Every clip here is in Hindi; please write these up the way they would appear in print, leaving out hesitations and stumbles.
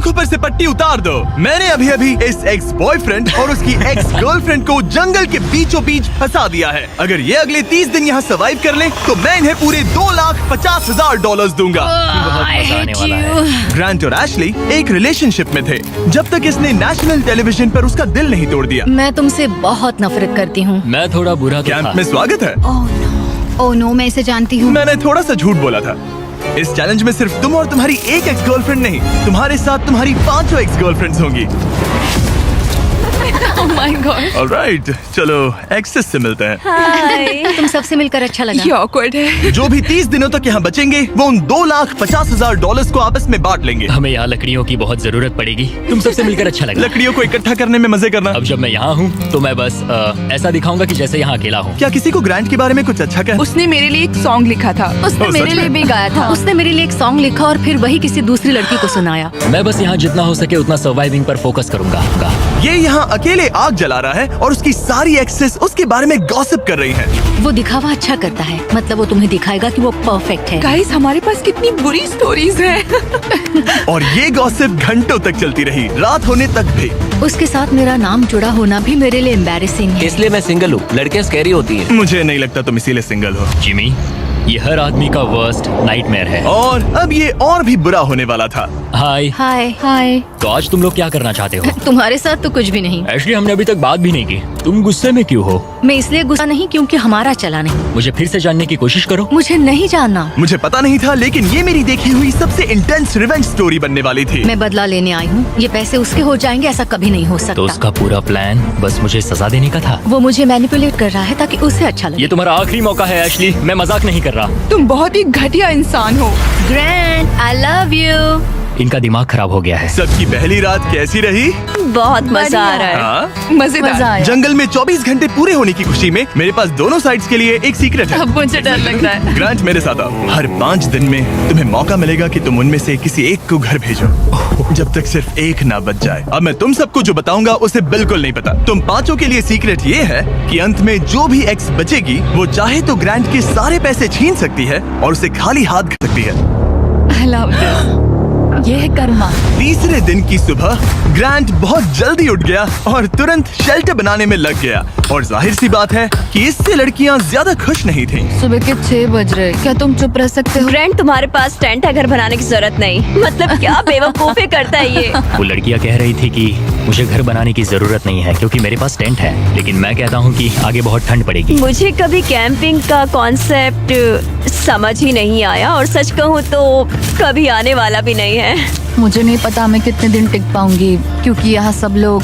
आंखों पर से पट्टी उतार दो। मैंने अभी अभी इस एक्स बॉयफ्रेंड और उसकी एक्स गर्लफ्रेंड को जंगल के बीचों बीच फंसा दिया है। अगर ये अगले 30 दिन यहाँ सर्वाइव कर ले तो मैं इन्हें पूरे $2,50,000 दूंगा। ग्रांट और एशली एक रिलेशनशिप में थे जब तक इसने नेशनल टेलीविजन पर उसका दिल नहीं तोड़ दिया। मैं तुमसे बहुत नफरत करती हूँ। मैं थोड़ा बुरा तो कैंप था। में स्वागत है। ओह नो, मैं इसे जानती हूँ। मैंने थोड़ा सा झूठ बोला था। इस चैलेंज में सिर्फ तुम और तुम्हारी एक एक्स गर्लफ्रेंड नहीं, तुम्हारे साथ तुम्हारी 5 एक्स गर्लफ्रेंड्स होंगी। Oh my God. ऑलराइट, चलो एक्सेस से मिलते हैं। हाय। तुम सबसे मिलकर अच्छा लगा। ये awkward है। जो भी 30 दिनों तक यहाँ बचेंगे वो उन $2,50,000 को आपस में बांट लेंगे। हमें यहाँ लकड़ियों की बहुत जरूरत पड़ेगी। तुम सबसे मिलकर अच्छा लगा। लकड़ियों को इकट्ठा करने में मजे करना। अब जब मैं यहाँ हूँ तो मैं बस ऐसा दिखाऊंगा कि जैसे यहाँ अकेला हूँ। क्या किसी को ग्रांट के बारे में कुछ अच्छा कह? उसने मेरे लिए एक सॉन्ग लिखा था। उसने ओह, मेरे सच लिए में? भी गाया था। उसने मेरे लिए एक सॉन्ग लिखा और फिर वही किसी दूसरी लड़की को सुनाया। मैं बस यहाँ जितना हो सके उतना सर्वाइविंग पर फोकस करूंगा। ये यहाँ अकेले आग जला रहा है और उसकी सारी एक्सेस उसके बारे में गॉसिप कर रही हैं। वो दिखावा अच्छा करता है, मतलब वो तुम्हें दिखाएगा कि वो परफेक्ट है। गाइस, हमारे पास कितनी बुरी स्टोरीज हैं। और ये गॉसिप घंटों तक चलती रही, रात होने तक भी। उसके साथ मेरा नाम जुड़ा होना भी मेरे लिए एम्बैरेसिंग है। इसलिए मैं सिंगल हूँ। लड़कियाँ स्कैरी होती हैं। मुझे नहीं लगता तुम इसीलिए सिंगल हो। जिमी, ये हर आदमी का वर्स्ट नाइटमेयर है। और अब ये और भी बुरा होने वाला था। हाय। हाय हाय। तो आज तुम लोग क्या करना चाहते हो? तुम्हारे साथ तो कुछ भी नहीं। एक्चुअली हमने अभी तक बात भी नहीं की। तुम गुस्से में क्यों हो? मैं इसलिए गुस्सा नहीं क्योंकि हमारा चला नहीं। मुझे फिर से जानने की कोशिश करो। मुझे नहीं जानना। मुझे पता नहीं था, लेकिन ये मेरी देखी हुई सबसे इंटेंस रिवेंज स्टोरी बनने वाली थी। मैं बदला लेने आई हूँ। ये पैसे उसके हो जाएंगे ऐसा कभी नहीं हो तो सकता। उसका पूरा प्लान बस मुझे सजा देने का था। वो मुझे मैनिपुलेट कर रहा है ताकि उसे अच्छा लगे। ये तुम्हारा आखिरी मौका है एशली, मैं मजाक नहीं कर रहा। तुम बहुत ही घटिया इंसान हो। Grand, I love you. इनका दिमाग खराब हो गया है। सबकी पहली रात कैसी रही? बहुत मजा आ रहा है। हाँ? मजेदार। मजा आया। जंगल में 24 घंटे पूरे होने की खुशी में मेरे पास दोनों साइड्स के लिए एक सीक्रेट है। अब मुझे डर लग रहा है। ग्रांट, मेरे साथ आओ। हर 5 दिन में तुम्हें मौका मिलेगा कि तुम उनमें से किसी एक को घर भेजो, जब तक सिर्फ एक ना बच जाए। अब मैं तुम सबको जो बताऊंगा उसे बिल्कुल नहीं पता। तुम 5 के लिए सीक्रेट ये है कि अंत में जो भी एक्स बचेगी वो चाहे तो ग्रांट के सारे पैसे छीन सकती है और उसे खाली हाथ कर सकती है। I love this. ये है कर्मा। तीसरे दिन की सुबह ग्रांट बहुत जल्दी उठ गया और तुरंत शेल्टर बनाने में लग गया। और जाहिर सी बात है कि इससे लड़कियां ज्यादा खुश नहीं थीं। सुबह के 6 बज रहे, क्या तुम चुप रह सकते हो? ग्रैंड, तुम्हारे पास टेंट है, घर बनाने की जरूरत नहीं। मतलब क्या बेवकूफी करता है ये। वो लड़कियां कह रही थी कि मुझे घर बनाने की जरूरत नहीं है क्योंकि मेरे पास टेंट है, लेकिन मैं कहता हूँ कि आगे बहुत ठंड पड़ेगी। मुझे कभी कैंपिंग का कॉन्सेप्ट समझ ही नहीं आया और सच कहूँ तो कभी आने वाला भी नहीं है। मुझे नहीं पता मैं कितने दिन टिक पाऊंगी क्योंकि यहाँ सब लोग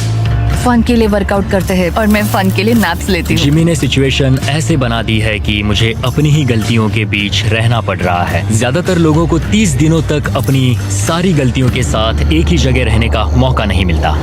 फन के लिए वर्कआउट करते हैं और मैं फन के लिए नैप्स लेती हूँ। जिमी ने सिचुएशन ऐसे बना दी है कि मुझे अपनी ही गलतियों के बीच रहना पड़ रहा है। ज्यादातर लोगों को 30 दिनों तक अपनी सारी गलतियों के साथ एक ही जगह रहने का मौका नहीं मिलता।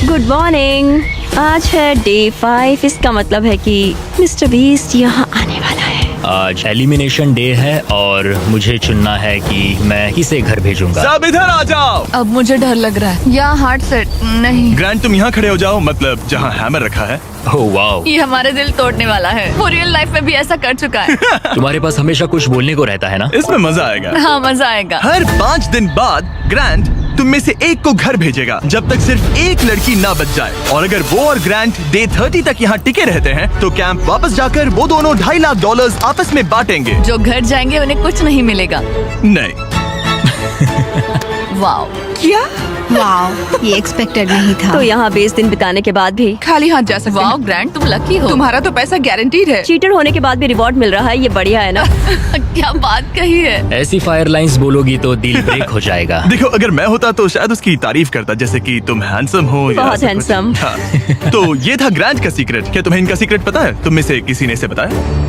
Good morning. आज है डे 5। इसका मतलब है कि मिस्टर बीस्ट यहाँ आने वाला है। आज एलिमिनेशन डे है और मुझे चुनना है कि मैं किसे घर भेजूंगा। सब इधर आ जाओ। अब मुझे डर लग रहा है। यहाँ हार्ट सेट नहीं। ग्रांट, तुम यहाँ खड़े हो जाओ, मतलब जहाँ हैमर रखा है। ओह वाओ, ये हमारे दिल तोड़ने वाला है। वो रियल लाइफ में भी ऐसा कर चुका है। तुम्हारे पास हमेशा कुछ बोलने को रहता है ना। इसमें मजा आएगा। हाँ, मजा आएगा। हर 5 दिन बाद ग्रांट तुम में से एक को घर भेजेगा जब तक सिर्फ एक लड़की ना बच जाए। और अगर वो और ग्रांट डे 30 तक यहाँ टिके रहते हैं तो कैंप वापस जाकर वो दोनों $2.5 लाख आपस में बांटेंगे। जो घर जाएंगे उन्हें कुछ नहीं मिलेगा। नहीं। वाओ, क्या? वाओ, ये एक्सपेक्टेड नहीं था। तो यहाँ 20 दिन बिताने के बाद भी खाली हाथ जा सकते वाओ हैं। ग्रैंड, तुम लकी हो। तुम्हारा तो पैसा गारंटीड है। चीटर होने के बाद भी रिवॉर्ड मिल रहा है, ये बढ़िया है ना। क्या बात कही है। ऐसी फायर लाइंस बोलोगी तो दिल ब्रेक हो जाएगा। देखो, अगर मैं होता तो शायद उसकी तारीफ करता, जैसे कि तुम हैंडसम हो या बहुत ऐसा कुछ। handsome। हाँ। तो ये था ग्रांट का सीक्रेट। क्या तुम्हें इनका सीक्रेट पता है? तुम में से किसी ने इसे बताया?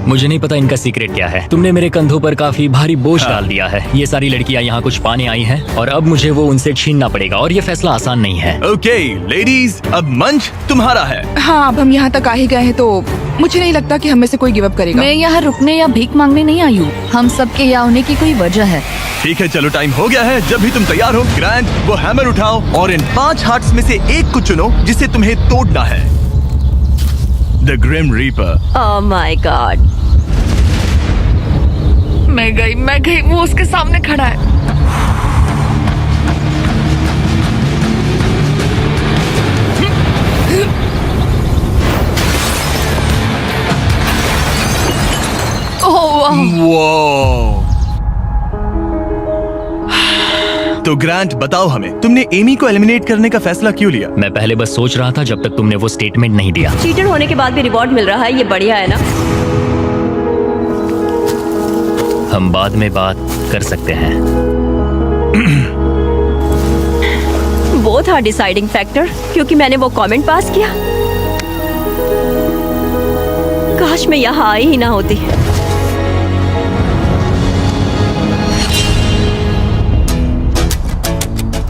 मुझे नहीं पता इनका सीक्रेट क्या है। तुमने मेरे कंधों पर काफी भारी बोझ डाल दिया है। ये सारी लड़कियां यहाँ कुछ पाने आई हैं और अब मुझे वो उनसे छीनना पड़ेगा और ये फैसला आसान नहीं है। ओके लेडीज, अब मंच तुम्हारा है। हाँ, अब हम यहाँ तक आ ही गए हैं तो मुझे नहीं लगता कि हम में से कोई गिव अप करेगा। मैं यहाँ रुकने या भीख मांगने नहीं आई हूँ। हम सबके यहाँ होने की कोई वजह है। ठीक है, चलो टाइम हो गया है। जब भी तुम तैयार हो ग्रांट, वो हैमर उठाओ और इन 5 हार्ट्स में से एक को चुनो जिसे तुम्हें तोड़ना है। The grim reaper. Oh my God. मैं गई, वो उसके सामने खड़ा है। तो ग्रांट बताओ हमें, तुमने एमी को एलिमिनेट करने का फैसला क्यों लिया? मैं पहले बस सोच रहा था जब तक तुमने वो स्टेटमेंट नहीं दिया। चीटर होने के बाद भी रिवॉर्ड मिल रहा है, ये बढ़िया है ना? हम बाद में बात कर सकते हैं। वो था डिसाइडिंग फैक्टर, क्योंकि मैंने वो कमेंट पास किया। काश मैं यहाँ आई ही ना होती।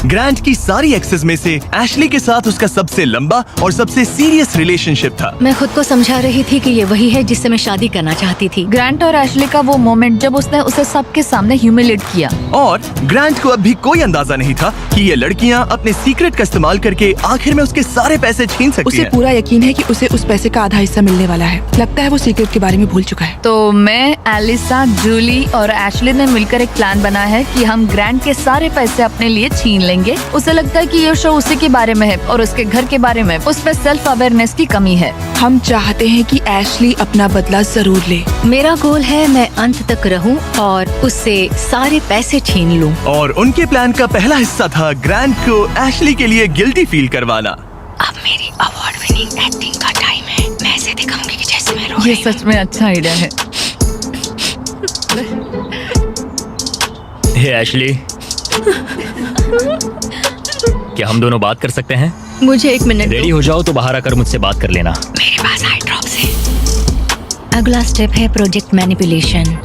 ग्रांट की सारी एक्सेस में से एशली के साथ उसका सबसे लंबा और सबसे सीरियस रिलेशनशिप था। मैं खुद को समझा रही थी कि ये वही है जिससे मैं शादी करना चाहती थी। ग्रांट और एशली का वो मोमेंट जब उसने उसे सबके सामने ह्यूमिलेट किया। और ग्रांट को अब भी कोई अंदाजा नहीं था कि ये लड़कियां अपने सीक्रेट का इस्तेमाल करके आखिर में उसके सारे पैसे छीन सकती उसे हैं। पूरा यकीन है कि उसे उस पैसे का आधा हिस्सा मिलने वाला है। लगता है वो सीक्रेट के बारे में भूल चुका है। तो मैं, एलिसा, जूली और एशली ने मिलकर एक प्लान बना है कि हम ग्रांट के सारे पैसे अपने लिए छीन लेंगे। उसे लगता है कि ये शो उसी के बारे में है और उसके घर के बारे में। उसमें सेल्फ अवेयरनेस की कमी है। हम चाहते हैं कि एशली अपना बदला जरूर ले। मेरा गोल है मैं अंत तक रहूं और उससे सारे पैसे छीन लूं। और उनके प्लान का पहला हिस्सा था ग्रांट को एशली के लिए गिल्टी फील करवाना। अब मेरी अवार्ड विनिंग एक्टिंग का टाइम है। मैं ऐसे दिखाऊंगी कि जैसे मैं रो ये रही हूं। सच में अच्छा आइडिया है। हे एशली, क्या हम दोनों बात कर सकते हैं? मुझे एक मिनट दो। रेडी हो जाओ तो बाहर आकर मुझसे बात कर लेना। मेरे पास आई ड्रॉप्स है। अगला स्टेप है प्रोजेक्ट मैनिपुलेशन।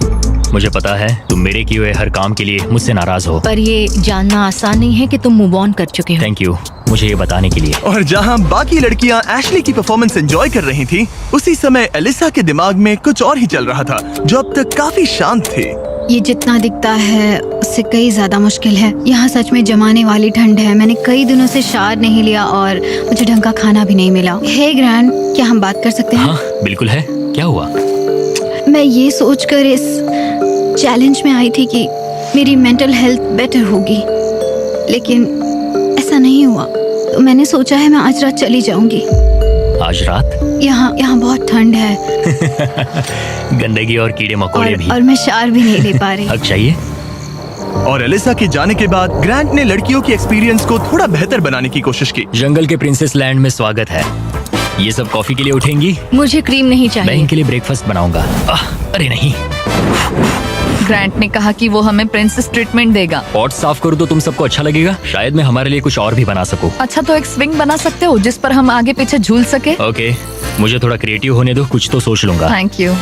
मुझे पता है तुम मेरे किए हुए हर काम के लिए मुझसे नाराज हो। पर ये जानना आसान नहीं है कि तुम मूव ऑन कर चुके हो। थैंक यू मुझे ये बताने के लिए। और जहां बाकी लड़कियां एशली की परफॉर्मेंस एंजॉय कर रही थी, उसी समय एलिसा के दिमाग में कुछ और ही चल रहा था, जो अब तक काफी शांत थी। ये जितना दिखता है उससे कई ज्यादा मुश्किल है। यहाँ सच में जमाने वाली ठंड है। मैंने कई दिनों से शावर नहीं लिया और मुझे ढंग का खाना भी नहीं मिला। हे ग्रैंड, क्या हम बात कर सकते हैं? हाँ बिल्कुल है, क्या हुआ? मैं ये सोचकर इस चैलेंज में आई थी कि मेरी मेंटल हेल्थ बेटर होगी, लेकिन ऐसा नहीं हुआ। तो मैंने सोचा है मैं आज रात चली जाऊंगी। आज रात? यहाँ बहुत ठंड है गंदगी और कीड़े मकोड़े भी। और मैं शावर भी नहीं ले पा रही। हक चाहिए। और एलिसा के जाने के बाद ग्रांट ने लड़कियों की एक्सपीरियंस को थोड़ा बेहतर बनाने की कोशिश की। जंगल के प्रिंसेस लैंड में स्वागत है। ये सब कॉफी के लिए उठेंगी? मुझे क्रीम नहीं मैं चाहिए। इनके लिए ब्रेकफास्ट बनाऊंगा। अरे नहीं, ग्रांट ने कहा कि वो हमें प्रिंसेस ट्रीटमेंट देगा। पॉट साफ करूँ तो तुम सबको अच्छा लगेगा। शायद मैं हमारे लिए कुछ और भी बना सकूं। अच्छा, तो एक स्विंग बना सकते हो जिस पर हम आगे पीछे झूल सके। ओके, मुझे थोड़ा क्रिएटिव होने दो, कुछ तो सोच लूंगा। Thank you.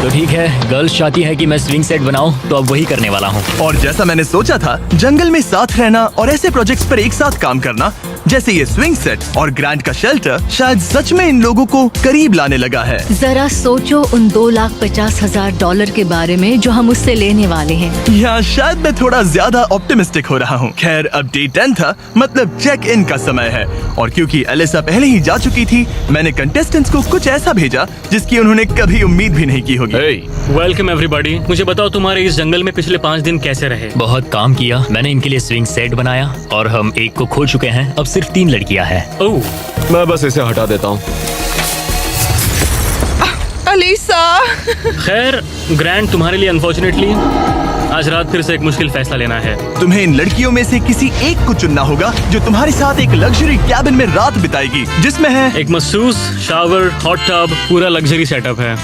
तो ठीक है, गर्ल्स चाहती है कि मैं स्विंग सेट बनाऊं, तो अब वही करने वाला हूँ। और जैसा मैंने सोचा था, जंगल में साथ रहना और ऐसे प्रोजेक्ट्स पर एक साथ काम करना, जैसे ये स्विंग सेट और ग्रांट का शेल्टर, शायद सच में इन लोगों को करीब लाने लगा है। जरा सोचो उन $2,50,000 के बारे में जो हम उससे लेने वाले हैं। या शायद मैं थोड़ा ज्यादा ऑप्टिमिस्टिक हो रहा हूँ। खैर, अब डे 10 था, मतलब चेक इन का समय है। और क्योंकि एलिसा पहले ही जा चुकी थी, मैंने कंटेस्टेंट्स को कुछ ऐसा भेजा जिसकी उन्होंने कभी उम्मीद भी नहीं की होगी। Welcome everybody. मुझे बताओ तुम्हारे इस जंगल में पिछले 5 दिन कैसे रहे? बहुत काम किया। मैंने इनके लिए स्विंग सेट बनाया और हम एक को खो चुके हैं। अब सिर्फ 3 लड़कियां हैं। ओह, मैं बस इसे हटा देता हूँ। एलिसा, खैर ग्रैंड, तुम्हारे लिए अनफॉर्चुनेटली आज रात फिर से एक मुश्किल फैसला लेना है। तुम्हें इन लड़कियों में से किसी एक को चुनना होगा जो तुम्हारे साथ एक लग्जरी कैबिन में रात बिताएगी, जिसमें है एक मसूस, शावर, हॉट टब, पूरा लग्जरी सेटअप है।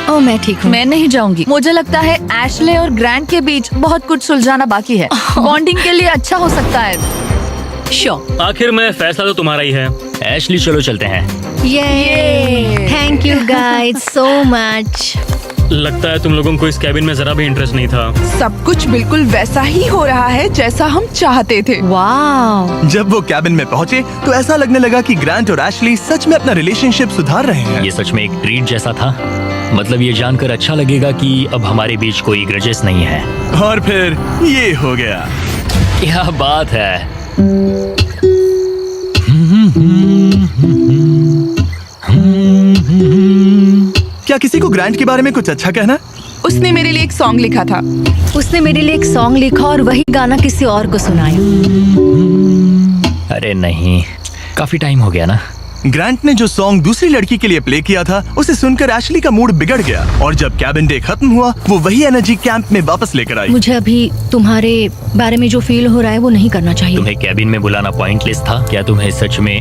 ओ, मैं ठीक हूँ। मैं नहीं जाऊंगी। मुझे लगता है एशले और ग्रांट के बीच बहुत कुछ सुलझाना बाकी है। बॉन्डिंग के लिए अच्छा हो सकता है। श्योर। आखिर में फैसला तो तुम्हारा ही है। एशली, चलो चलते हैं। ये thank you guys so much. लगता है तुम लोगों को इस कैबिन में जरा भी इंटरेस्ट नहीं था। सब कुछ बिल्कुल वैसा ही हो रहा है जैसा हम चाहते थे। वाह, जब वो कैबिन में पहुंचे तो ऐसा लगने लगा कि ग्रांट और एशली सच में अपना रिलेशनशिप सुधार रहे हैं। ये सच में एक ट्रीट जैसा था। मतलब ये जानकर अच्छा लगेगा कि अब हमारे बीच कोई ग्रजेस नहीं है। और फिर ये हो गया। क्या बात है। क्या किसी को ग्रांट के बारे में कुछ अच्छा कहना? उसने मेरे लिए एक सॉन्ग लिखा था। उसने मेरे लिए एक सॉन्ग लिखा और वही गाना किसी और को सुनाया। अरे नहीं, काफी टाइम हो गया ना। ग्रांट ने जो सॉन्ग दूसरी लड़की के लिए प्ले किया था उसे सुनकर एशली का मूड बिगड़ गया और जब कैबिन डे खत्म हुआ वो वही एनर्जी कैंप में वापस लेकर आई। मुझे अभी तुम्हारे बारे में जो फील हो रहा है वो नहीं करना चाहिए। तुम्हें कैबिन में बुलाना पॉइंटलेस था क्या? तुम्हें सच में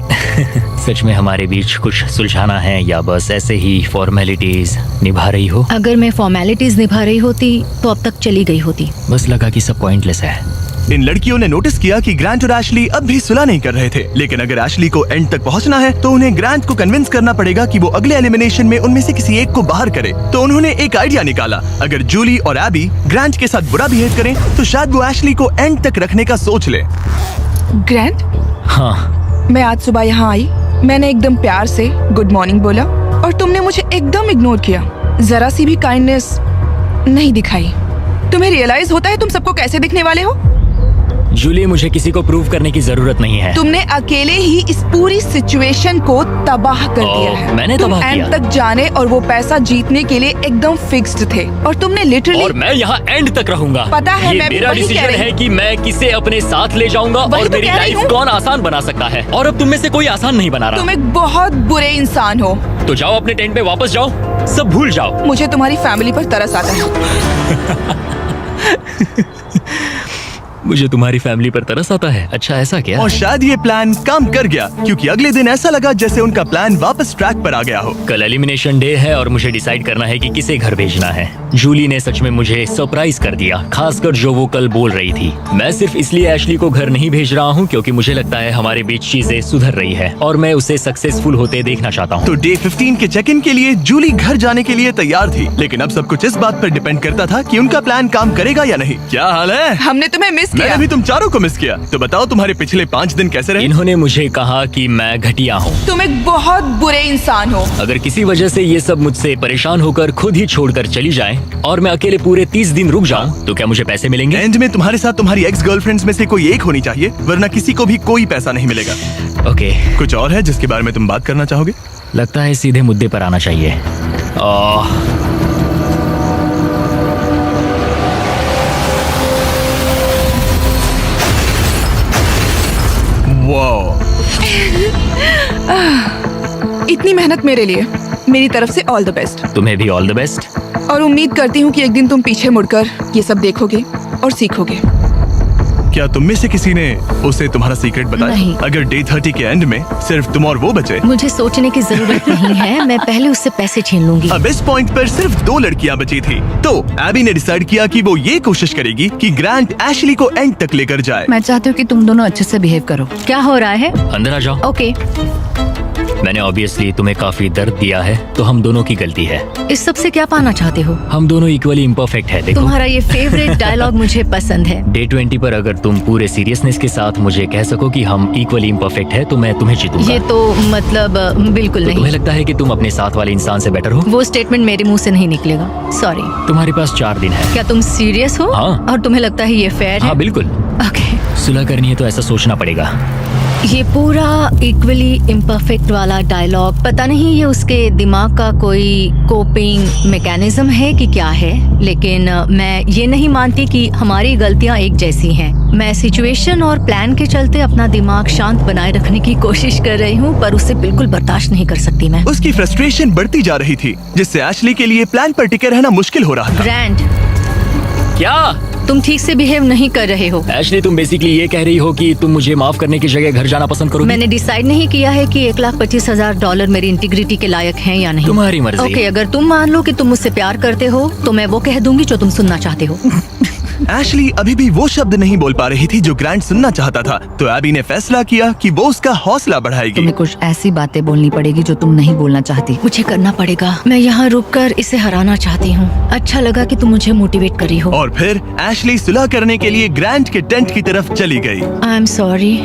सच में हमारे बीच कुछ सुलझाना है या बस ऐसे ही फॉर्मेलिटीज निभा रही हो? अगर मैं फॉर्मेलिटीज निभा रही होती तो अब तक चली गई होती। बस लगा कि सब पॉइंटलेस है। इन लड़कियों ने नोटिस किया कि ग्रांट और एशली अब भी सुलह नहीं कर रहे थे, लेकिन अगर एशली को एंड तक पहुंचना है तो उन्हें ग्रांट को कन्विंस करना पड़ेगा कि वो अगले एलिमिनेशन में उनमें से किसी एक को बाहर करे। तो उन्होंने एक आइडिया निकाला, अगर जूली और एबी ग्रांट के साथ बुरा बिहेव करें तो शायद वो एशली को एंड तक रखने का सोच ले। ग्रैंड, हाँ, मैं आज सुबह यहाँ आई, मैंने एकदम प्यार से गुड मॉर्निंग बोला और तुमने मुझे एकदम इग्नोर किया, जरा सी भी काइंडनेस नहीं दिखाई। तुम्हें रियलाइज होता है तुम सबको कैसे दिखने वाले हो? जूली, मुझे किसी को प्रूव करने की जरूरत नहीं है। तुमने अकेले ही इस पूरी सिचुएशन को तबाह कर दिया है। मैंने तुम तबाह एंड किया? तक जाने और वो पैसा जीतने के लिए एकदम फिक्स्ड थे और तुमने लिटरली। और मैं यहाँ एंड तक रहूंगा। पता है, ये मैं भी मेरा वही कह डिसीजन रही है हूँ। कि मैं किसे अपने साथ ले जाऊंगा वही और तो मेरी कह रही लाइफ हूँ। कौन आसान बना सकता है। और अब तुम में से कोई आसान नहीं बना रहा। तुम एक बहुत बुरे इंसान हो। तो जाओ अपने टेंट पे वापस जाओ, सब भूल जाओ। मुझे तुम्हारी फैमिली पर तरस आता है। मुझे तुम्हारी फैमिली पर तरस आता है। अच्छा, ऐसा क्या? और शायद ये प्लान काम कर गया, क्योंकि अगले दिन ऐसा लगा जैसे उनका प्लान वापस ट्रैक पर आ गया हो। कल एलिमिनेशन डे है और मुझे डिसाइड करना है कि किसे घर भेजना है। जूली ने सच में मुझे सरप्राइज कर दिया, खासकर जो वो कल बोल रही थी। मैं सिर्फ इसलिए एशली को घर नहीं भेज रहा हूँ क्योंकि मुझे लगता है हमारे बीच चीजें सुधर रही है और मैं उसे सक्सेसफुल होते देखना चाहता हूँ। तो डे 15 के चेक इन के लिए जूली घर जाने के लिए तैयार थी, लेकिन अब सब कुछ इस बात पर डिपेंड करता था कि उनका प्लान काम करेगा या नहीं। क्या हाल है? हमने तुम्हें मिस किया। मैंने भी तुम चारों को मिस किया। तो बताओ तुम्हारे पिछले 5 दिन कैसे रहे? इन्होंने मुझे कहा कि मैं घटिया हूँ। तुम एक बहुत बुरे इंसान हो। अगर किसी वजह से ये सब मुझसे परेशान होकर खुद ही छोड़कर चली जाएं और मैं अकेले पूरे 30 दिन रुक जाऊं तो क्या मुझे पैसे मिलेंगे? एंड में तुम्हारे साथ तुम्हारी एक्स गर्लफ्रेंड्स में से कोई एक होनी चाहिए, वरना किसी को भी कोई पैसा नहीं मिलेगा। ओके, कुछ और है जिसके बारे में तुम बात करना चाहोगे? लगता है सीधे मुद्दे पर आना चाहिए। वाओ, इतनी मेहनत मेरे लिए, मेरी तरफ से ऑल द बेस्ट। तुम्हें भी ऑल द बेस्ट। और उम्मीद करती हूँ कि एक दिन तुम पीछे मुड़कर ये सब देखोगे और सीखोगे। क्या तुम में से किसी ने उसे तुम्हारा सीक्रेट बताया? नहीं। अगर डे 30 के एंड में सिर्फ तुम और वो बचे, मुझे सोचने की जरूरत नहीं है, मैं पहले उससे पैसे छीन लूंगी। अब इस पॉइंट पर सिर्फ 2 लड़कियां बची थी। तो एबी ने डिसाइड किया कि वो ये कोशिश करेगी कि ग्रांट एशली को एंड तक लेकर जाए। मैं चाहती हूँ कि तुम दोनों अच्छे से बिहेव करो। क्या हो रहा है? अंदर आ जाओ। ओके, मैंने ऑब्वियसली तुम्हें काफी दर्द दिया है, तो हम दोनों की गलती है। इस सब से क्या पाना चाहते हो? हम दोनों इक्वली इम्परफेक्ट है। देखो, तुम्हारा ये फेवरेट डायलॉग मुझे पसंद है। डे 20 पर अगर तुम पूरे सीरियसनेस के साथ मुझे कह सको कि हम इक्वली इम्परफेक्ट है तो मैं तुम्हें जीतूंगा। ये तो मतलब बिल्कुल तो नहीं। तुम्हें लगता है कि तुम अपने साथ वाले इंसान से बेटर हो? वो स्टेटमेंट मेरे मुंह से नहीं निकलेगा, सॉरी। तुम्हारे पास 4 दिन है। क्या तुम सीरियस हो? हाँ। और तुम्हें लगता है ये फेयर है? हाँ बिल्कुल। ओके। सुलह करनी है तो ऐसा सोचना पड़ेगा। ये पूरा इक्वली इम्परफेक्ट वाला डायलॉग, पता नहीं ये उसके दिमाग का कोई कोपिंग मैकेनिज्म है कि क्या है, लेकिन मैं ये नहीं मानती कि हमारी गलतियां एक जैसी हैं। मैं सिचुएशन और प्लान के चलते अपना दिमाग शांत बनाए रखने की कोशिश कर रही हूँ, पर उसे बिल्कुल बर्दाश्त नहीं कर सकती मैं। उसकी फ्रस्ट्रेशन बढ़ती जा रही थी, जिससे एशली के लिए प्लान पर टिके रहना मुश्किल हो रहा था। ग्रैंड, क्या तुम ठीक से बिहेव नहीं कर रहे हो। एशली, तुम बेसिकली ये कह रही हो कि तुम मुझे माफ करने की जगह घर जाना पसंद करोगी? मैंने डिसाइड नहीं किया है कि $1,25,000 मेरी इंटीग्रिटी के लायक हैं या नहीं। तुम्हारी मर्जी। ओके, अगर तुम मान लो कि तुम मुझसे प्यार करते हो तो मैं वो कह दूंगी जो तुम सुनना चाहते हो। एशली अभी भी वो शब्द नहीं बोल पा रही थी जो ग्रांट सुनना चाहता था, तो एबी ने फैसला किया कि वो उसका हौसला बढ़ाएगी। तुम्हें कुछ ऐसी बातें बोलनी पड़ेगी जो तुम नहीं बोलना चाहती। मुझे करना पड़ेगा, मैं यहाँ रुककर इसे हराना चाहती हूँ। अच्छा लगा कि तुम मुझे मोटिवेट कर रही हो। और फिर एशली सुलह करने के लिए ग्रांट के टेंट की तरफ चली गई। I am sorry.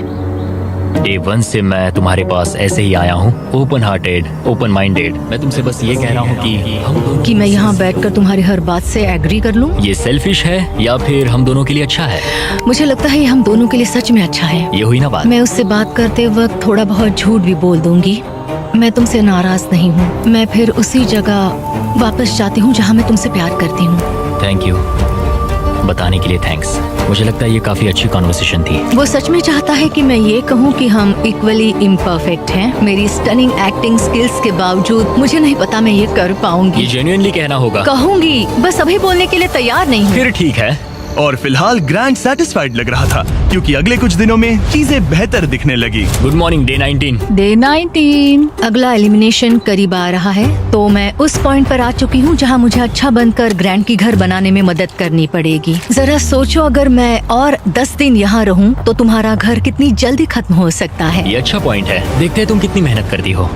डे 1 से मैं तुम्हारे पास ऐसे ही आया हूँ, ओपन हार्टेड, ओपन माइंडेड। मैं तुमसे बस ये कह रहा हूँ कि हम दोनों कि मैं यहाँ बैठकर तुम्हारी हर बात से एग्री कर लूँ। ये सेल्फिश है या फिर हम दोनों के लिए अच्छा है? मुझे लगता है ये हम दोनों के लिए सच में अच्छा है। ये हुई ना बात। मैं उससे बात करते वक्त थोड़ा बहुत झूठ भी बोल दूंगी। मैं तुमसे नाराज नहीं हूँ। मैं फिर उसी जगह वापस जाती हूँ जहाँ मैं तुमसे प्यार करती हूँ। थैंक यू, बताने के लिए थैंक्स। मुझे लगता है ये काफी अच्छी कॉन्वर्सेशन थी। वो सच में चाहता है कि मैं ये कहूँ कि हम इक्वली इम्परफेक्ट हैं। मेरी स्टनिंग एक्टिंग स्किल्स के बावजूद मुझे नहीं पता मैं ये कर ये पाऊंगी। जेन्युइनली कहना होगा। कहूंगी, बस अभी बोलने के लिए तैयार नहीं हूँ। फिर ठीक है। और फिलहाल ग्रैंड सेटिस्फाइड लग रहा था क्योंकि अगले कुछ दिनों में चीजें बेहतर दिखने लगी। Good morning day 19। डे 19। अगला एलिमिनेशन करीब आ रहा है, तो मैं उस पॉइंट पर आ चुकी हूँ जहाँ मुझे अच्छा बनकर ग्रैंड की घर बनाने में मदद करनी पड़ेगी। जरा सोचो, अगर मैं और 10 दिन यहाँ रहूँ तो तुम्हारा घर कितनी जल्दी खत्म हो सकता है। ये अच्छा पॉइंट है। देखते हैं तुम कितनी मेहनत करती हो।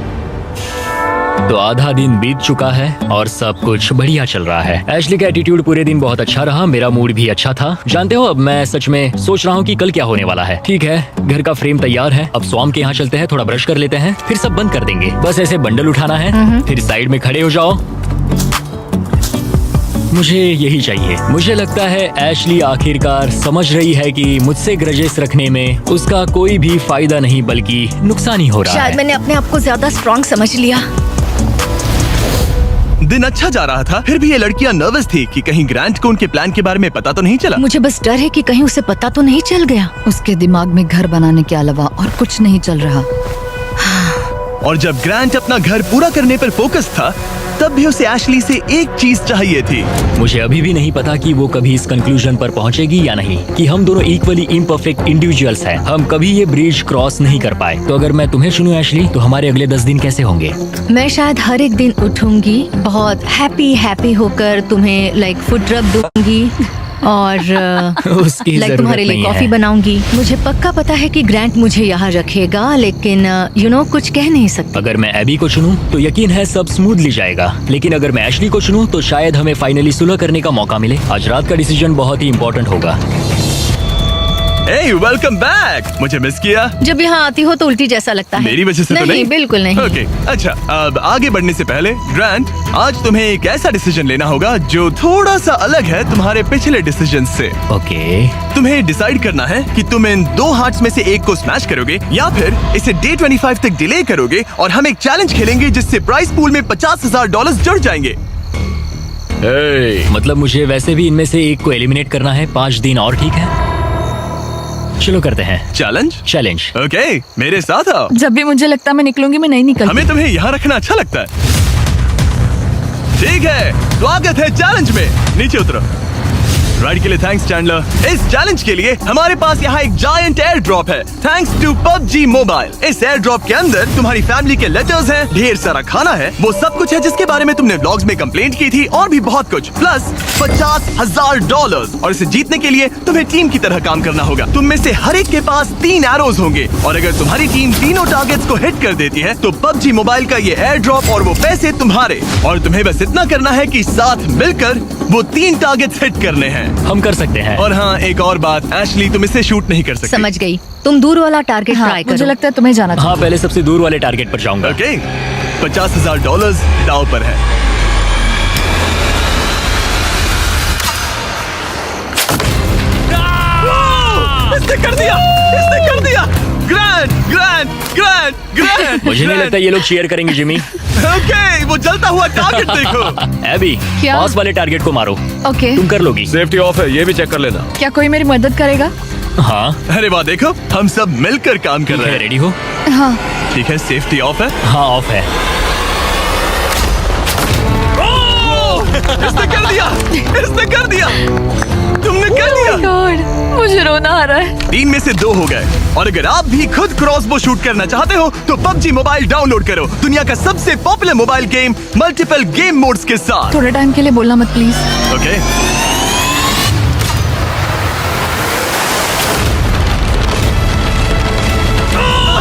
तो आधा दिन बीत चुका है और सब कुछ बढ़िया चल रहा है। एशली का एटीट्यूड पूरे दिन बहुत अच्छा रहा, मेरा मूड भी अच्छा था। जानते हो, अब मैं सच में सोच रहा हूँ कि कल क्या होने वाला है। ठीक है, घर का फ्रेम तैयार है। अब स्वाम के यहाँ चलते हैं, थोड़ा ब्रश कर लेते हैं, फिर सब बंद कर देंगे। बस ऐसे बंडल उठाना है, फिर साइड में खड़े हो जाओ। मुझे यही चाहिए। मुझे लगता है एशली आखिरकार समझ रही है कि मुझसे ग्रजेस रखने में उसका कोई भी फायदा नहीं बल्कि नुकसान ही हो रहा शायद है। मैंने अपने आप को ज्यादा स्ट्रॉन्ग समझ लिया। दिन अच्छा जा रहा था, फिर भी ये लड़कियां नर्वस थी कि कहीं ग्रैंट को उनके प्लान के बारे में पता तो नहीं चला। मुझे बस डर है कि कहीं उसे पता तो नहीं चल गया। उसके दिमाग में घर बनाने के अलावा और कुछ नहीं चल रहा। और जब ग्रैंट अपना घर पूरा करने पर फोकस था, तब भी उसे एशली से एक चीज चाहिए थी। मुझे अभी भी नहीं पता कि वो कभी इस कंक्लूजन पर पहुंचेगी या नहीं कि हम दोनों इक्वली इम्परफेक्ट इंडिविजुअल्स हैं। हम कभी ये ब्रिज क्रॉस नहीं कर पाए। तो अगर मैं तुम्हें चुनूं एशली, तो हमारे अगले 10 दिन कैसे होंगे? मैं शायद हर एक दिन उठूंगी, बहुत हैप्पी होकर तुम्हें लाइक फुड रब दूंगी और उसकी लाइक जरूरत तुम्हारे लिए नहीं कॉफी है। बनाऊंगी। मुझे पक्का पता है कि ग्रैंट मुझे यहाँ रखेगा, लेकिन कुछ कह नहीं सकती। अगर मैं एबी को चुनूं तो यकीन है सब स्मूथली जाएगा, लेकिन अगर मैं एशली को चुनूं तो शायद हमें फाइनली सुलह करने का मौका मिले। आज रात का डिसीजन बहुत ही इंपॉर्टेंट होगा। Hey, welcome back! मुझे मिस किया? जब यहाँ आती हो तो उल्टी जैसा लगता है। मेरी वजह से तो नहीं? बिल्कुल नहीं। ओके, अच्छा, अब आगे बढ़ने से पहले ग्रैंट, आज तुम्हें एक ऐसा डिसीजन लेना होगा जो थोड़ा सा अलग है तुम्हारे पिछले डिसीजन से। ओके। तुम्हें डिसाइड करना है कि तुम इन 2 हार्ट्स में से एक को स्मैश करोगे या फिर इसे डे 25 तक डिले करोगे और हम एक चैलेंज खेलेंगे जिससे प्राइस पूल में $50,000 जुड़ जाएंगे। मतलब मुझे वैसे भी इनमें से एक को एलिमिनेट करना है। 5 दिन और ठीक है, चलो करते हैं चैलेंज। ओके, मेरे साथ आओ। जब भी मुझे लगता है मैं निकलूंगी, मैं नहीं निकलती। हमें तुम्हें यहाँ रखना अच्छा लगता है। ठीक है, स्वागत है चैलेंज में। नीचे उतरो। राइड के लिए थैंक्स चैंडलर। इस चैलेंज के लिए हमारे पास यहाँ एक जायंट एयर ड्रॉप है, थैंक्स टू PUBG मोबाइल। इस एयर ड्रॉप के अंदर तुम्हारी फैमिली के लेटर्स हैं, ढेर सारा खाना है, वो सब कुछ है जिसके बारे में तुमने व्लॉग्स में कंप्लेंट की थी, और भी बहुत कुछ, प्लस $50,000। और इसे जीतने के लिए तुम्हें टीम की तरह काम करना होगा। तुम में से हर एक के पास 3 एरोज होंगे, और अगर तुम्हारी टीम तीनों टारगेट्स को हिट कर देती है तो PUBG मोबाइल का ये एयर ड्रॉप और वो पैसे तुम्हारे। और तुम्हें बस इतना करना है कि साथ मिलकर वो 3 टारगेट्स हिट करने हैं। हम कर सकते हैं। और हाँ, एक और बात, एशली तुम इसे शूट नहीं कर सकती। समझ गई, तुम दूर वाला टारगेट हाँ, ट्राई करो। मुझे लगता है तुम्हें जाना चाहिए। हाँ, पहले सबसे दूर वाले टारगेट पर जाऊंगा। ओके, $50,000 दाव पर है। इसने कर दिया, इसने कर दिया। ग्रैंड। मुझे नहीं लगता ये लोग शेयर करेंगे जिमी। ओके, वो जलता हुआ टारगेट देखो। एबी, क्या? पास वाले टारगेट को मारो। ओके, तुम कर लोगी। सेफ्टी ऑफ है, ये भी चेक कर लेना। क्या कोई मेरी मदद करेगा? हाँ, अरे वाह, देखो हम सब मिलकर काम कर रहे हैं। रेडी हो? हाँ। ठीक है, सेफ्टी ऑफ है। हाँ, ऑफ है। इसने कर दिया, इसने कर दिया, तुमने कर दिया। गॉड, मुझे रोना आ रहा है। 3 में से 2 हो गए। और अगर आप भी खुद क्रॉसबो शूट करना चाहते हो तो PUBG मोबाइल डाउनलोड करो, दुनिया का सबसे popular mobile game multiple game modes के साथ। थोड़े टाइम के लिए बोलना मत प्लीज। ओके,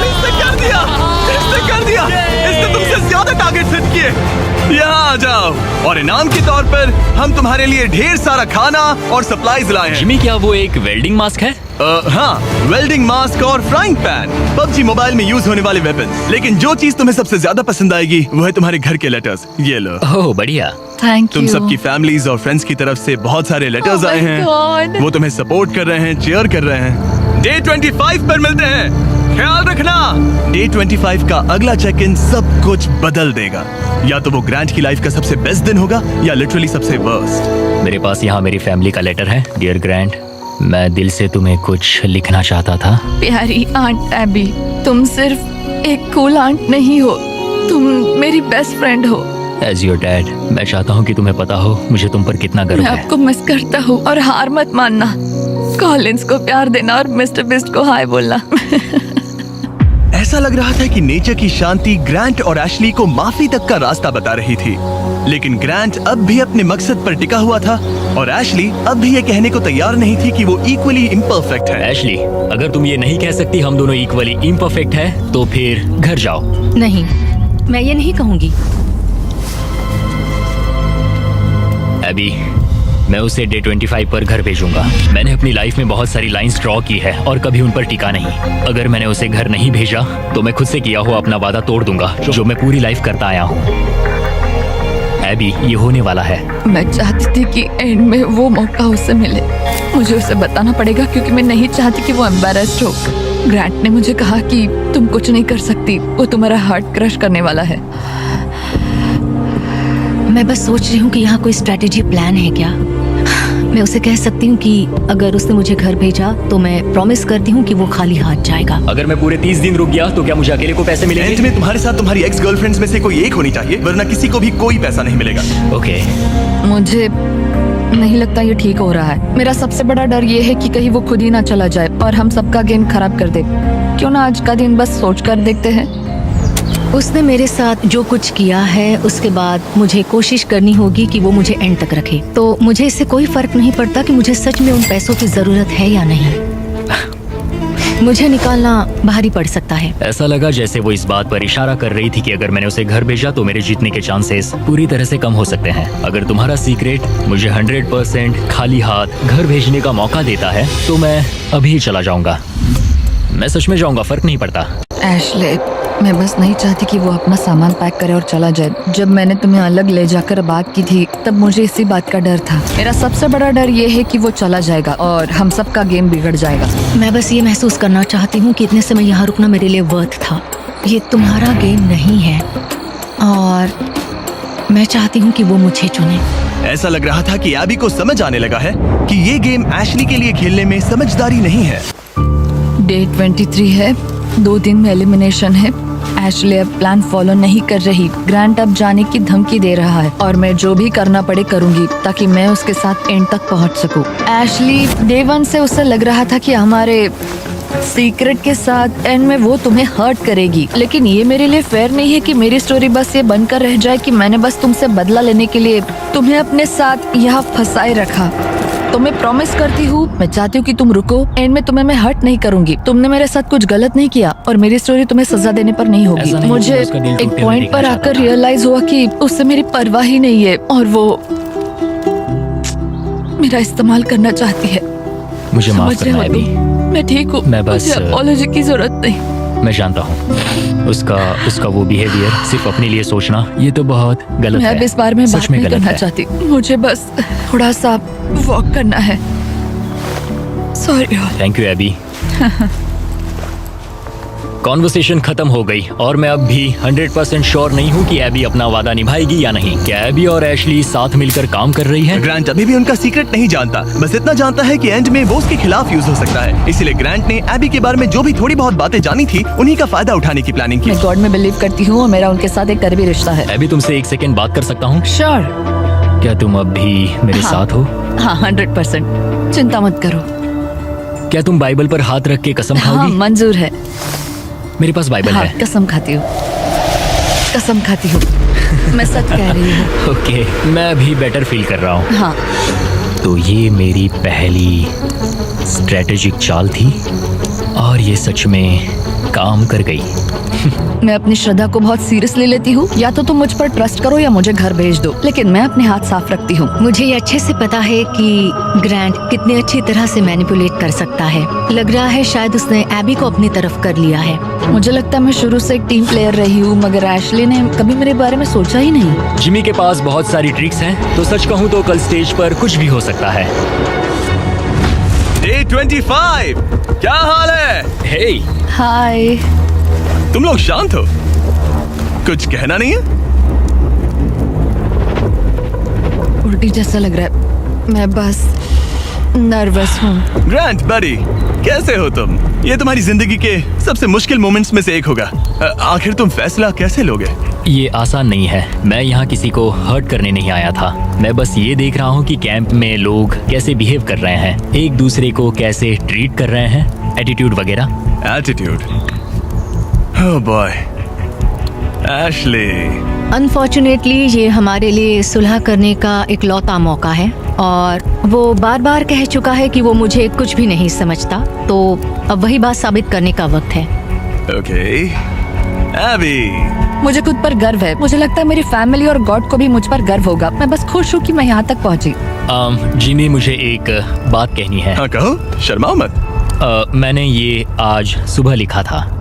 इसने कर दिया, इसने कर दिया, इसने तुमसे ज्यादा टारगेट सेट किए। यहाँ आ जाओ, और इनाम के तौर पर हम तुम्हारे लिए ढेर सारा खाना और सप्लाईज लाए हैं। जिमी, क्या वो एक वेल्डिंग मास्क है? हाँ, वेल्डिंग मास्क और फ्राइंग पैन, PUBG मोबाइल में यूज होने वाले वेपन्स। लेकिन जो चीज तुम्हें सबसे ज्यादा पसंद आएगी वो है तुम्हारे घर के लेटर्स। ये लो। ओह, बढ़िया। थैंक तुम यू। सबकी फैमिलीज और फ्रेंड्स की तरफ से बहुत सारे लेटर्स Oh my आए हैं। God. वो तुम्हें सपोर्ट कर रहे हैं, चीयर कर रहे हैं। डे 25 पर मिलते हैं, ख्याल रखना। डे 25 का अगला चेक इन सब कुछ बदल देगा। या तो वो ग्रैंट की लाइफ का सबसे बेस्ट दिन होगा या लिटरली सबसे वर्स्ट। मेरे पास यहाँ मेरी फैमिली का लेटर है। डियर ग्रैंड, मैं दिल से तुम्हें कुछ लिखना चाहता था। प्यारी आंट एबी, तुम सिर्फ एक कूल आंट नहीं हो, तुम मेरी बेस्ट फ्रेंड हो। एज योर डैड, मैं चाहता हूँ कि तुम्हें पता हो मुझे तुम पर कितना गर्व मैं है। आपको मिस करता हूँ और हार मत मानना। कॉलिंस को प्यार देना और मिस्टर बिस्ट को हाय बोलना। ऐसा लग रहा था कि नेचर की शांति ग्रांट और एशली को माफी तक का रास्ता बता रही थी, लेकिन ग्रांट अब भी अपने मकसद पर टिका हुआ था और एशली अब भी ये कहने को तैयार नहीं थी कि वो इक्वली इम्परफेक्ट है। एशली, अगर तुम ये नहीं कह सकती हम दोनों इक्वली इम्परफेक्ट है तो फिर घर जाओ। नहीं, मैं ये नहीं कहूंगी। एबी, मैं उसे डे 25 पर घर भेजूंगा। मैंने अपनी लाइफ में बहुत सारी लाइंस ड्रॉ की है और कभी उन पर टिका नहीं। अगर मैंने उसे घर नहीं भेजा तो मैं खुद से किया हुआ अपना वादा तोड़ दूंगा जो मैं पूरी लाइफ करता आया हूँ। एबी, ये होने वाला है। मैं चाहती थी कि एंड में वो मौका उसे मिले। मुझे उसे बताना पड़ेगा क्योंकि मैं नहीं चाहती कि वो एम्बैरेस्ड हो। ग्रांट ने मुझे कहा कि तुम कुछ नहीं कर सकती, वो तुम्हारा हार्ट क्रश करने वाला है। मैं बस सोच रही हूँ कि यहाँ कोई स्ट्रेटेजी प्लान है क्या। मैं उसे कह सकती हूँ कि अगर उसने मुझे घर भेजा तो मैं प्रॉमिस करती हूँ कि वो खाली हाथ जाएगा। अगर मैं पूरे 30 दिन रुक गया तो क्या मुझे अकेले को पैसे एंड मिलेंगे? में तुम्हारे साथ तुम्हारी एक्स गर्लफ्रेंड्स में से कोई एक होनी चाहिए, वरना किसी को भी कोई पैसा नहीं मिलेगा। ओके। मुझे नहीं लगता ये ठीक हो रहा है। मेरा सबसे बड़ा डर ये है कि कहीं वो खुद ही ना चला जाए और हम सबका गेम खराब कर दे। क्यों ना आज का दिन बस सोच कर देखते हैं। उसने मेरे साथ जो कुछ किया है उसके बाद मुझे कोशिश करनी होगी कि वो मुझे एंड तक रखे। तो मुझे इससे कोई फर्क नहीं पड़ता कि मुझे सच में उन पैसों की जरूरत है या नहीं। मुझे निकालना भारी पड़ सकता है। ऐसा लगा जैसे वो इस बात पर इशारा कर रही थी कि अगर मैंने उसे घर भेजा तो मेरे जीतने के चांसेस पूरी तरह से कम हो सकते हैं। अगर तुम्हारा सीक्रेट मुझे 100% खाली हाथ घर भेजने का मौका देता है तो मैं अभी चला जाऊंगा। मैं सच में जाऊंगा, फर्क नहीं पड़ता। एशले, मैं बस नहीं चाहती कि वो अपना सामान पैक करे और चला जाए। जब मैंने तुम्हें अलग ले जाकर बात की थी तब मुझे इसी बात का डर था। मेरा सबसे बड़ा डर ये है कि वो चला जाएगा और हम सबका गेम बिगड़ जाएगा। मैं बस ये महसूस करना चाहती हूँ कि इतने समय यहाँ रुकना मेरे लिए वर्थ था। ये तुम्हारा गेम नहीं है और मैं चाहती हूँ कि वो मुझे चुने। ऐसा लग रहा था कि एबी को समझ आने लगा है कि ये गेम एशली के लिए खेलने में समझदारी नहीं है। डे 23 है, 2 दिन में एलिमिनेशन है। एशले अब प्लान फॉलो नहीं कर रही। ग्रांट अब जाने की धमकी दे रहा है और मैं जो भी करना पड़े करूंगी ताकि मैं उसके साथ एंड तक पहुंच सकूं। एशली, डे 1 से उसे लग रहा था कि हमारे सीक्रेट के साथ एंड में वो तुम्हें हर्ट करेगी, लेकिन ये मेरे लिए फेयर नहीं है कि मेरी स्टोरी बस ये बनकर रह जाए कि मैंने बस तुमसे बदला लेने के लिए तुम्हें अपने साथ यहाँ फंसाए रखा। तो मैं प्रॉमिस करती हूँ, मैं चाहती हूँ कि तुम रुको। एंड में तुम्हें मैं हर्ट नहीं करूंगी। तुमने मेरे साथ कुछ गलत नहीं किया और मेरी स्टोरी तुम्हें सजा देने पर नहीं होगी। ऐसा नहीं मुझे होगा, उसका दिल एक टूटते हुए पॉइंट देखना पर चाहता आकर था। रियलाइज हुआ कि उससे मेरी परवाह ही नहीं है और वो मेरा इस्तेमाल करना चाहती है। मुझे माफ समझ रहे करना हो एबी। तुम? मैं ठीक हूँ, मैं बस- मुझे अपॉलॉजी की जरूरत नहीं। मैं जानता हूँ उसका वो बिहेवियर, सिर्फ अपने लिए सोचना, ये तो बहुत गलत मैं है। अब इस बारे में सच बात में नहीं गलत करना है। चाहती। मुझे बस थोड़ा सा वॉक करना है। Sorry. Thank you AB. Conversation खत्म हो गई और मैं अब भी 100% श्योर नहीं हूँ कि एबी अपना वादा निभाएगी या नहीं। क्या एबी और एशली साथ मिलकर काम कर रही है? ग्रांट अभी भी उनका सीक्रेट नहीं जानता, बस इतना जानता है कि एंड में वो उसके खिलाफ यूज हो सकता है। इसलिए ग्रांट ने एबी के बारे में जो भी थोड़ी बहुत बातें जानी थी उन्हीं का फायदा उठाने की प्लानिंग की। मैं गॉड में बिलीव करती हूँ और मेरा उनके साथ एक करीबी रिश्ता है। एबी, तुमसे 1 सेकेंड बात कर सकता हूँ? श्योर। क्या तुम अब भी मेरे साथ हो? हाँ, 100%। चिंता मत करो। क्या तुम बाइबल पर हाथ रख के कसम हाँ, खाओगी? मंजूर है। मेरे पास बाइबल हाँ, है। कसम खाती हूँ, कसम खाती हूँ। मैं सच कह रही हूँ। ओके, मैं अभी बेटर फील कर रहा हूँ। हाँ, तो ये मेरी पहली स्ट्रेटेजिक चाल थी और ये सच में काम कर गई। मैं अपनी श्रद्धा को बहुत सीरियसली लेती हूँ। या तो तुम मुझ पर ट्रस्ट करो या मुझे घर भेज दो, लेकिन मैं अपने हाथ साफ रखती हूँ। मुझे ये अच्छे से पता है कि ग्रांट कितने अच्छी तरह से मैनिपुलेट कर सकता है। लग रहा है शायद उसने एबी को अपनी तरफ कर लिया है। मुझे लगता है मैं शुरू से एक टीम प्लेयर रही हूँ, मगर एशली ने कभी मेरे बारे में सोचा ही नहीं। जिमी के पास बहुत सारी ट्रिक्स हैं, तो सच कहूँ तो कल स्टेज पर कुछ भी हो सकता है। डे 25, क्या हाल है? हे, हाय। तुम लोग शांत हो, कुछ कहना नहीं है? उल्टी जैसा लग रहा है। मैं बस नर्वस हूँ। ग्रांट बड़ी, कैसे हो तुम? ये तुम्हारी जिंदगी के सबसे मुश्किल मोमेंट्स में से एक होगा। आखिर तुम फैसला कैसे लोगे? ये आसान नहीं है। मैं यहाँ किसी को हर्ट करने नहीं आया था। मैं बस ये देख रहा हूँ कि कैंप में लोग कैसे बिहेव कर रहे हैं, एक दूसरे को कैसे ट्रीट कर रहे हैं, एटीट्यूड वगैरह। Attitude? Oh boy, Ashley. Unfortunately ये हमारे लिए सुलह करने का इकलौता मौका है और वो बार बार कह चुका है कि वो मुझे कुछ भी नहीं समझता, तो अब वही बात साबित करने का वक्त है। ओके एबी, मुझे खुद पर गर्व है। मुझे लगता है मेरी फैमिली और गॉड को भी मुझ पर गर्व होगा। मैं बस खुश हूँ कि मैं यहाँ तक पहुँची। जिमी, मुझे एक बात कहनी है। हाँ कहो, शर्माओ मत। मैंने ये आज सुबह लिखा था।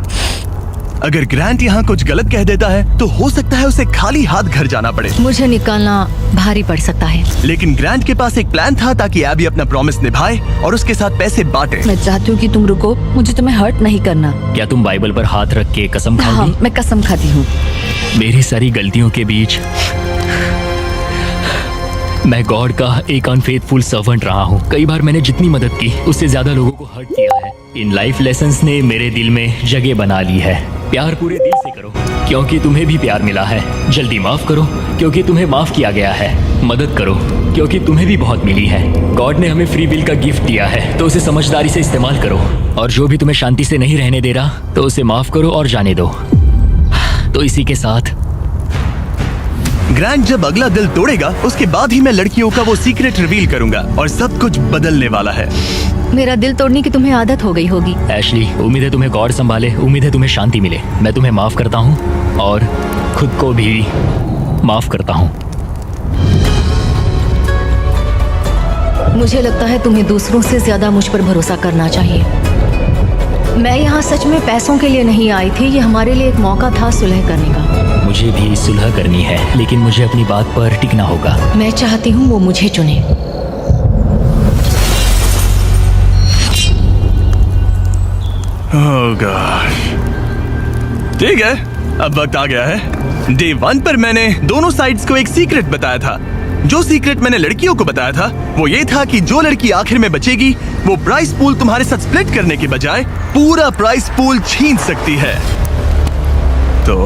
अगर ग्रांट यहाँ कुछ गलत कह देता है तो हो सकता है उसे खाली हाथ घर जाना पड़े। मुझे निकालना भारी पड़ सकता है, लेकिन ग्रांट के पास एक प्लान था ताकि एबी अपना प्रॉमिस निभाए और उसके साथ पैसे बांटे। मैं चाहती हूँ कि तुम रुको, मुझे तुम्हें हर्ट नहीं करना। क्या तुम बाइबल पर हाथ रख के कसम हाँ, खाओगी? मैं कसम खाती हूँ। मेरी सारी गलतियों के बीच मैं गॉड का एक अनफेथफुल सर्वेंट रहा हूँ। कई बार मैंने जितनी मदद की उससे ज्यादा लोगों को हर्ट किया है। इन लाइफ लेसन्स ने मेरे दिल में जगह बना ली है। प्यार पूरे दिल से करो क्योंकि तुम्हें भी प्यार मिला है। जल्दी माफ करो क्योंकि तुम्हें माफ किया गया है। मदद करो क्योंकि तुम्हें भी बहुत मिली है। गॉड ने हमें फ्री विल का गिफ्ट दिया है, तो उसे समझदारी से इस्तेमाल करो। और जो भी तुम्हें शांति से नहीं रहने दे रहा तो उसे माफ करो और जाने दो। तो इसी के साथ ग्रांट जब अगला दिल तोड़ेगा उसके बाद ही मैं लड़कियों का वो सीक्रेट रिवील करूंगा और सब कुछ बदलने वाला है। मेरा दिल तोड़ने की तुम्हें आदत हो गई होगी। एशली, उम्मीद है तुम्हें गॉड संभाले, उम्मीद है तुम्हें शांति मिले। मैं तुम्हें माफ करता हूँ और खुद को भी माफ करता हूँ। मुझे लगता है तुम्हें दूसरों से ज्यादा मुझ पर भरोसा करना चाहिए। मैं यहाँ सच में पैसों के लिए नहीं आई थी। ये हमारे लिए एक मौका था सुलह करने का। मुझे भी सुलह करनी है, लेकिन मुझे अपनी बात पर टिकना होगा। मैं चाहती हूँ वो मुझे चुने। ओह गॉड, ठीक है, अब वक्त आ गया है। डे 1 पर मैंने दोनों साइड्स को एक सीक्रेट बताया था। जो सीक्रेट मैंने लड़कियों को बताया था वो ये था कि जो लड़की आखिर में बचेगी वो प्राइस पूल तुम्हारे साथ स्प्लिट करने के बजाय पूरा प्राइस पूल छीन सकती है। तो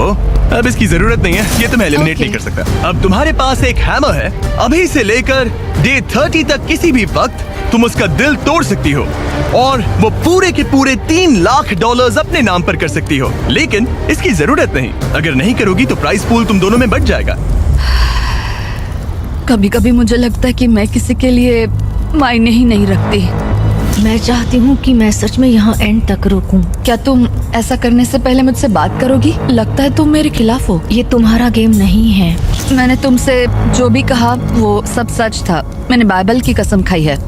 अब इसकी जरूरत नहीं है, ये तुम्हें एलिमिनेट नहीं कर सकता। अब तुम्हारे पास एक हैमर है। अभी से लेकर डे 30 तक किसी भी वक्त तुम उसका दिल तोड़ सकती हो और वो पूरे के पूरे $3 लाख अपने नाम पर कर सकती हो। लेकिन इसकी जरूरत नहीं। अगर नहीं करोगी तो प्राइस पूल तुम दोनों में बट जाएगा। कभी कभी मुझे लगता है कि मैं किसी के लिए मायने ही नहीं रखती। मैं चाहती हूँ कि मैं सच में यहाँ एंड तक रुकूं। क्या तुम ऐसा करने से पहले मुझसे बात करोगी? लगता है तुम मेरे खिलाफ हो। ये तुम्हारा गेम नहीं है। मैंने तुमसे जो भी कहा वो सब सच था। मैंने बाइबल की कसम खाई है।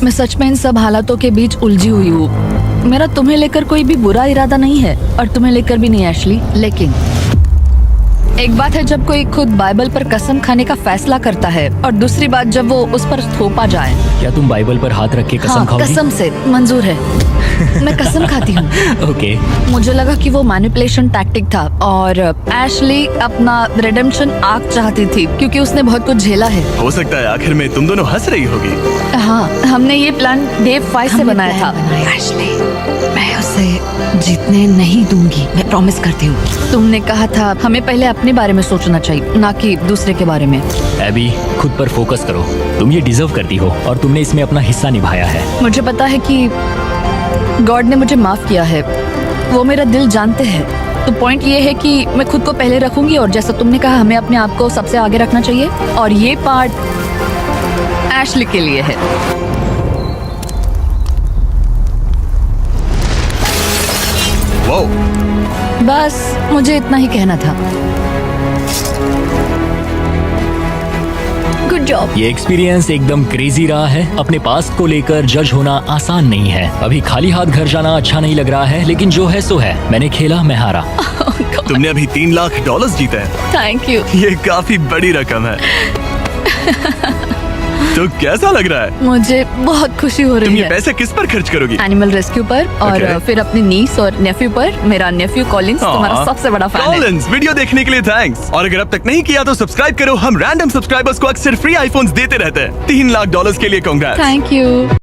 मैं सच में इन सब हालातों के बीच उलझी हुई हूँ। मेरा तुम्हें लेकर कोई भी बुरा इरादा नहीं है और तुम्हें लेकर भी नहीं एशली। लेकिन एक बात है जब कोई खुद बाइबल पर कसम खाने का फैसला करता है और दूसरी बात जब वो उस पर थोपा जाए। क्या तुम बाइबल पर हाथ रख के कसम हाँ, खाओगी? कसम से मंजूर है। मैं कसम खाती हूँ। ओके। मुझे लगा कि वो मैनिपुलेशन टैक्टिक था और एशली अपना रिडेम्पशन आर्क चाहती थी क्योंकि उसने बहुत कुछ झेला है। हो सकता है आखिर में तुम दोनों हंस रही होगी। हाँ, हमने ये प्लान डे 5 से बनाया था। एशली, मैं उसे जीतने नहीं दूंगी, मैं प्रॉमिस करती हूँ। तुमने कहा था हमें पहले अपने बारे में सोचना चाहिए, ना कि दूसरे के बारे में। एबी, खुद पर फोकस करो। तुम ये डिजर्व करती हो और तुमने इसमें अपना हिस्सा निभाया है। मुझे पता है कि गॉड ने मुझे माफ किया है। वो मेरा दिल जानते हैं। तो पॉइंट ये है कि मैं खुद को पहले रखूंगी और जैसा तुमने कहा हमें अपने आप को सबसे आगे रखना चाहिए और ये पार्ट एशली के लिए है। वो बस मुझे इतना ही कहना था। Good job. ये एक्सपीरियंस एकदम क्रेजी रहा है। अपने पास्ट को लेकर जज होना आसान नहीं है। अभी खाली हाथ घर जाना अच्छा नहीं लग रहा है, लेकिन जो है सो है। मैंने खेला, मैं हारा। तुमने अभी $3 लाख जीते हैं। Thank you. ये काफी बड़ी रकम है। तो कैसा लग रहा है? मुझे बहुत खुशी हो तुम रही ये है। पैसे किस पर खर्च करोगी? एनिमल रेस्क्यू पर और Okay. फिर अपनी नीस और नेफ्यू पर। मेरा नेफ्यू कॉलिंस तुम्हारा सबसे बड़ा फैन है। कॉलिंस, वीडियो देखने के लिए थैंक्स। और अगर अब तक नहीं किया तो सब्सक्राइब करो। हम रैंडम सब्सक्राइबर्स को अक्सर फ्री आईफोन्स देते रहते हैं। $3 लाख के लिए कांग्रेट्स। Thank you.